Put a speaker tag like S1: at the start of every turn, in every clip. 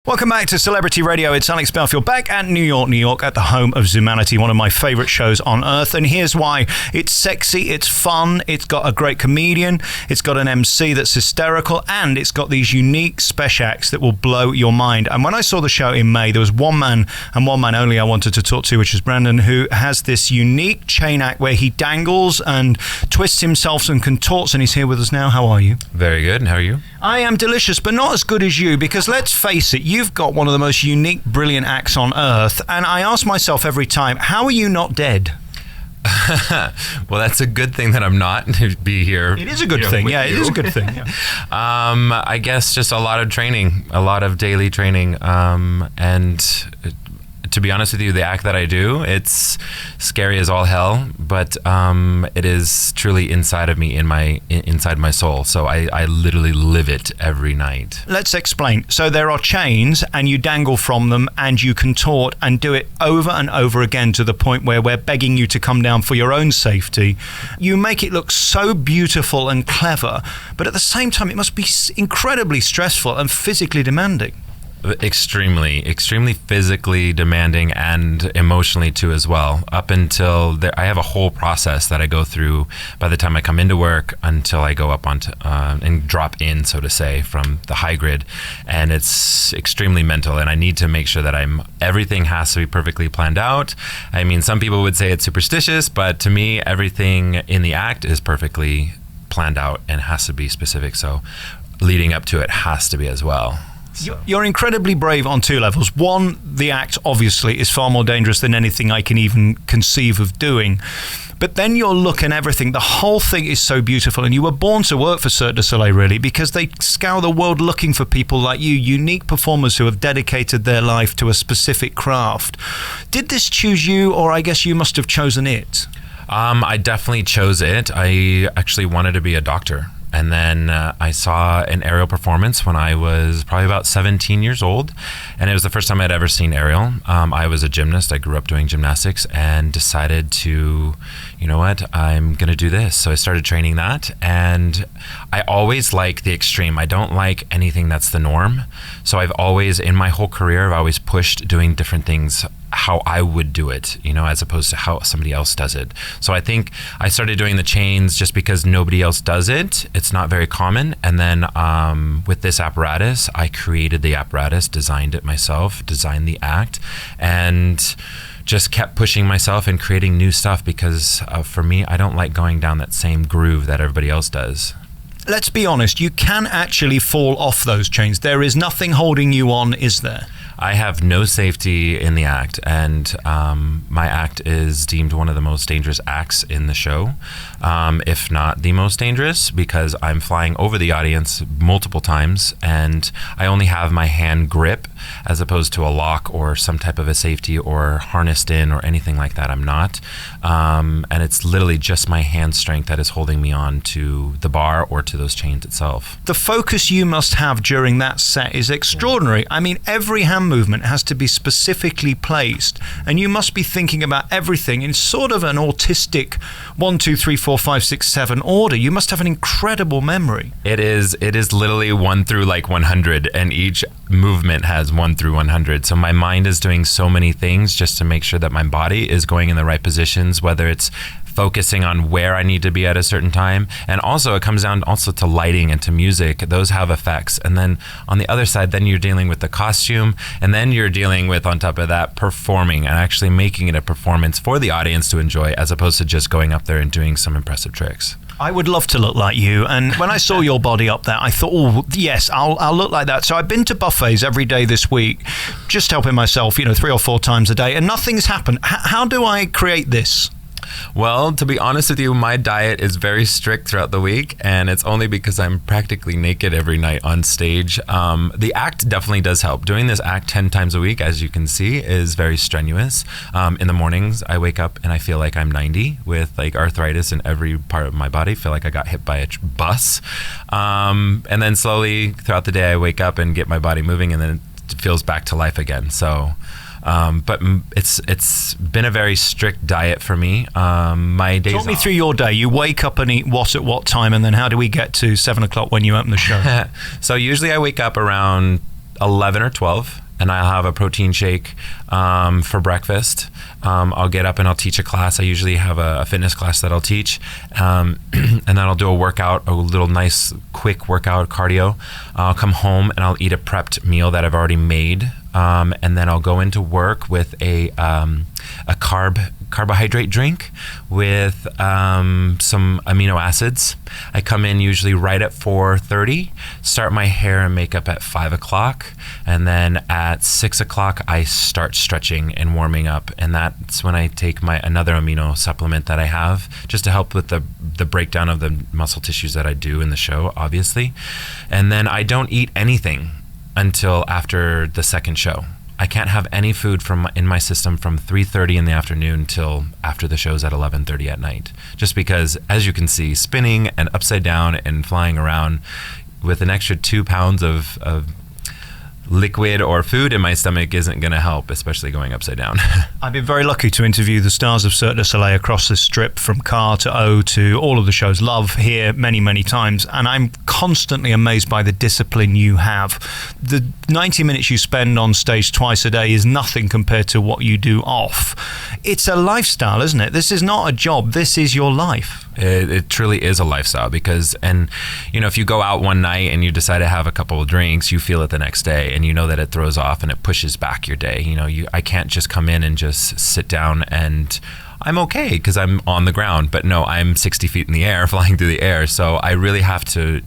S1: Welcome back to Celebrity Radio. It's Alex Belfield back at New York at the home of Zumanity, one of my favorite shows on earth. And here's why. It's sexy, it's fun, it's got a great comedian, it's got an MC that's hysterical, and it's got these unique special acts that will blow your mind. And when I saw the show in May, there was one man and one man only I wanted to talk to, which is Brandon, who has this unique chain act where he dangles and twists himself and contorts, and he's here with us now. How are you?
S2: Very good. And how are you?
S1: I am delicious, but not as good as you, because let's face it, you've got one of the most unique, brilliant acts on earth, and I ask myself every time, how are you not dead?
S2: Well, that's a good thing that I'm not to be here.
S1: It is a good thing. Yeah, it is a good thing. Yeah.
S2: I guess just a lot of training, a lot of daily training, and to be honest with you, the act that I do, it's scary as all hell, but it is truly inside of me, inside my soul. So I literally live it every night.
S1: Let's explain. So there are chains, and you dangle from them, and you contort and do it over and over again to the point where we're begging you to come down for your own safety. You make it look so beautiful and clever, but at the same time, it must be incredibly stressful and physically demanding.
S2: Extremely physically demanding and emotionally too as well. Up until I have a whole process that I go through by the time I come into work until I go up onto and drop in, so to say, from the high grid, and it's extremely mental. And I need to make sure that everything has to be perfectly planned out. I mean, some people would say it's superstitious, but to me, everything in the act is perfectly planned out and has to be specific. So leading up to it has to be as well.
S1: You're incredibly brave on two levels. One, the act obviously is far more dangerous than anything I can even conceive of doing. But then your look and everything, the whole thing is so beautiful. And you were born to work for Cirque Du Soleil, really, because they scour the world looking for people like you, unique performers who have dedicated their life to a specific craft. Did this choose you, or I guess you must have chosen it?
S2: I definitely chose it. I actually wanted to be a doctor. And then I saw an aerial performance when I was probably about 17 years old. And it was the first time I'd ever seen aerial. I was a gymnast. I grew up doing gymnastics and decided to, you know what, I'm going to do this. So I started training that. And I always like the extreme. I don't like anything that's the norm. So I've always, in my whole career, I've always pushed doing different things how I would do it, as opposed to how somebody else does it. So I think I started doing the chains just because nobody else does it. It's not very common. And then with this apparatus, I created the apparatus, designed it myself, designed the act, and just kept pushing myself and creating new stuff because for me, I don't like going down that same groove that everybody else does.
S1: Let's be honest, you can actually fall off those chains. There is nothing holding you on, is there?
S2: I have no safety in the act, and my act is deemed one of the most dangerous acts in the show, if not the most dangerous, because I'm flying over the audience multiple times, and I only have my hand grip as opposed to a lock or some type of a safety or harnessed in or anything like that. I'm not. And it's literally just my hand strength that is holding me on to the bar or to those chains itself.
S1: The focus you must have during that set is extraordinary. I mean, every hand movement has to be specifically placed, and you must be thinking about everything in sort of an autistic 1, 2, 3, 4, 5, 6, 7 order. You must have an incredible memory.
S2: It is literally 1 through 100, and each movement has 1 through 100. So my mind is doing so many things just to make sure that my body is going in the right positions, whether it's focusing on where I need to be at a certain time. And also it comes down also to lighting and to music. Those have effects. And then on the other side, then you're dealing with the costume, and then you're dealing with, on top of that, performing and actually making it a performance for the audience to enjoy, as opposed to just going up there and doing some impressive tricks.
S1: I would love to look like you. And when I saw your body up there, I thought, oh, yes, I'll look like that. So I've been to buffets every day this week, just helping myself, 3 or 4 times a day, and nothing's happened. How do I create this?
S2: Well, to be honest with you, my diet is very strict throughout the week, and it's only because I'm practically naked every night on stage. The act definitely does help. Doing this act 10 times a week, as you can see, is very strenuous. In the mornings, I wake up and I feel like I'm 90 with arthritis in every part of my body. I feel like I got hit by a bus. And then slowly throughout the day, I wake up and get my body moving, and then it feels back to life again. So but it's been a very strict diet for me. My days
S1: Talk me through your day. You wake up and eat what at what time, and then how do we get to 7 o'clock when you open the show?
S2: So usually I wake up around 11 or 12. And I'll have a protein shake for breakfast. I'll get up and I'll teach a class. I usually have a fitness class that I'll teach. And then I'll do a workout, a little nice quick workout, cardio. I'll come home and I'll eat a prepped meal that I've already made. And then I'll go into work with a carbohydrate drink with some amino acids. I come in usually right at 4:30, start my hair and makeup at 5 o'clock, and then at 6 o'clock I start stretching and warming up, and that's when I take another amino supplement that I have just to help with the breakdown of the muscle tissues that I do in the show, obviously. And then I don't eat anything until after the second show. I can't have any food in my system from 3:30 in the afternoon till after the show's at 11:30 at night. Just because, as you can see, spinning and upside down and flying around with an extra 2 pounds of liquid or food in my stomach isn't going to help, especially going upside down.
S1: I've been very lucky to interview the stars of Cirque Du Soleil across the strip, from Car to O to all of the shows. Love here many, many times. And I'm constantly amazed by the discipline you have. The 90 minutes you spend on stage twice a day is nothing compared to what you do off. It's a lifestyle, isn't it? This is not a job. This is your life.
S2: It truly is a lifestyle because, and you know, if you go out one night and you decide to have a couple of drinks, you feel it the next day, and you know that it throws off and it pushes back your day. You know, I can't just come in and just sit down and I'm okay because I'm on the ground, but no, I'm 60 feet in the air, flying through the air. So I really have to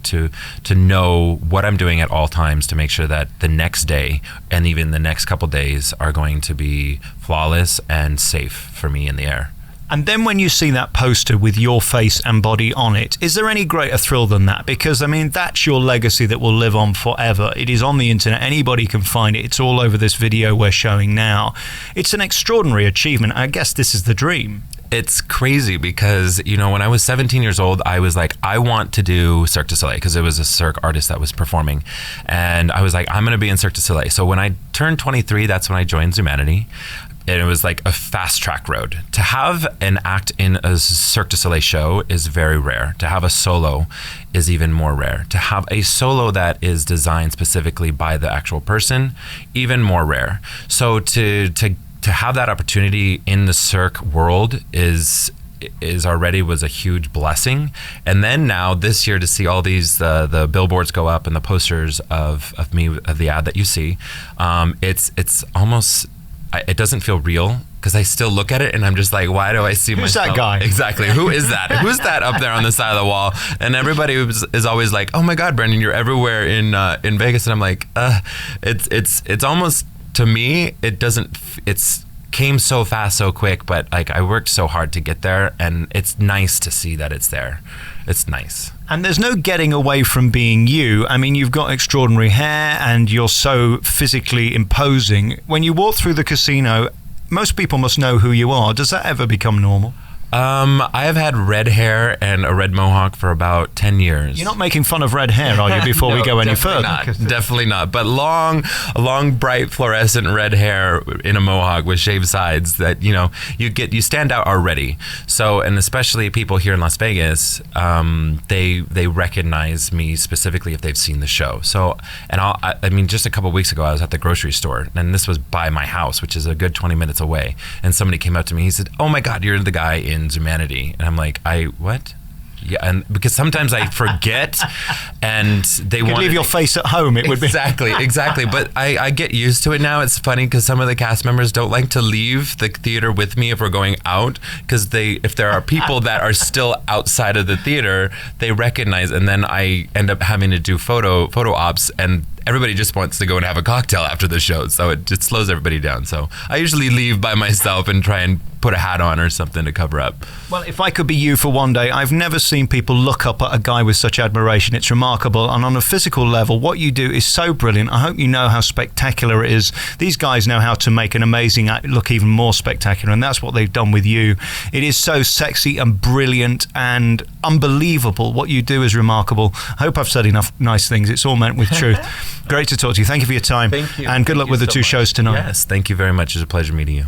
S2: know what I'm doing at all times to make sure that the next day and even the next couple days are going to be flawless and safe for me in the air.
S1: And then when you see that poster with your face and body on it, is there any greater thrill than that? Because, I mean, that's your legacy that will live on forever. It is on the internet. Anybody can find it. It's all over this video we're showing now. It's an extraordinary achievement. I guess this is the dream.
S2: It's crazy because, you know, when I was 17 years old, I was like, I want to do Cirque Du Soleil because it was a Cirque artist that was performing. And I was like, I'm going to be in Cirque Du Soleil. So when I turned 23, that's when I joined Zumanity. And it was like a fast track road. To have an act in a Cirque du Soleil show is very rare. To have a solo is even more rare. To have a solo that is designed specifically by the actual person, even more rare. So to have that opportunity in the Cirque world was a huge blessing. And then now this year to see all these the billboards go up and the posters of me, of the ad that you see, it's almost, it doesn't feel real because I still look at it and I'm just like, why do I see myself?
S1: Who's that guy?
S2: Exactly. Who is that? Who's that up there on the side of the wall? And everybody is always like, oh my God, Brendan, you're everywhere in Vegas. And I'm like, it's almost, to me, it's came so fast, so quick, but like I worked so hard to get there, and it's nice to see that it's there. It's nice.
S1: And there's no getting away from being you. I mean, you've got extraordinary hair and you're so physically imposing. When you walk through the casino, most people must know who you are. Does that ever become normal?
S2: I have had red hair and a red mohawk for about 10 years.
S1: You're not making fun of red hair, are you, before
S2: No,
S1: we go any further?
S2: Definitely not. But long, bright, fluorescent red hair in a mohawk with shaved sides that, you know, you stand out already. So, and especially people here in Las Vegas, they recognize me specifically if they've seen the show. So, and I mean, just a couple of weeks ago, I was at the grocery store, and this was by my house, which is a good 20 minutes away. And somebody came up to me, he said, "Oh my God, you're the guy in Zumanity." And I'm like, what? Yeah, and because sometimes I forget, and they want to
S1: leave your face at home. It would be
S2: exactly. But I get used to it now. It's funny because some of the cast members don't like to leave the theater with me if we're going out, because if there are people that are still outside of the theater, they recognize, and then I end up having to do photo ops, and everybody just wants to go and have a cocktail after the show, so it just slows everybody down. So I usually leave by myself and try and put a hat on or something to cover up.
S1: Well, if I could be you for one day, I've never seen people look up at a guy with such admiration. It's remarkable. And on a physical level, what you do is so brilliant. I hope you know how spectacular it is. These guys know how to make an amazing act look even more spectacular, and that's what they've done with you. It is so sexy and brilliant and unbelievable. What you do is remarkable. I hope I've said enough nice things. It's all meant with truth. Great to talk to you. Thank you for your time.
S2: Thank you.
S1: And good luck with the two shows tonight.
S2: Yes, thank you very much. It's a pleasure meeting you.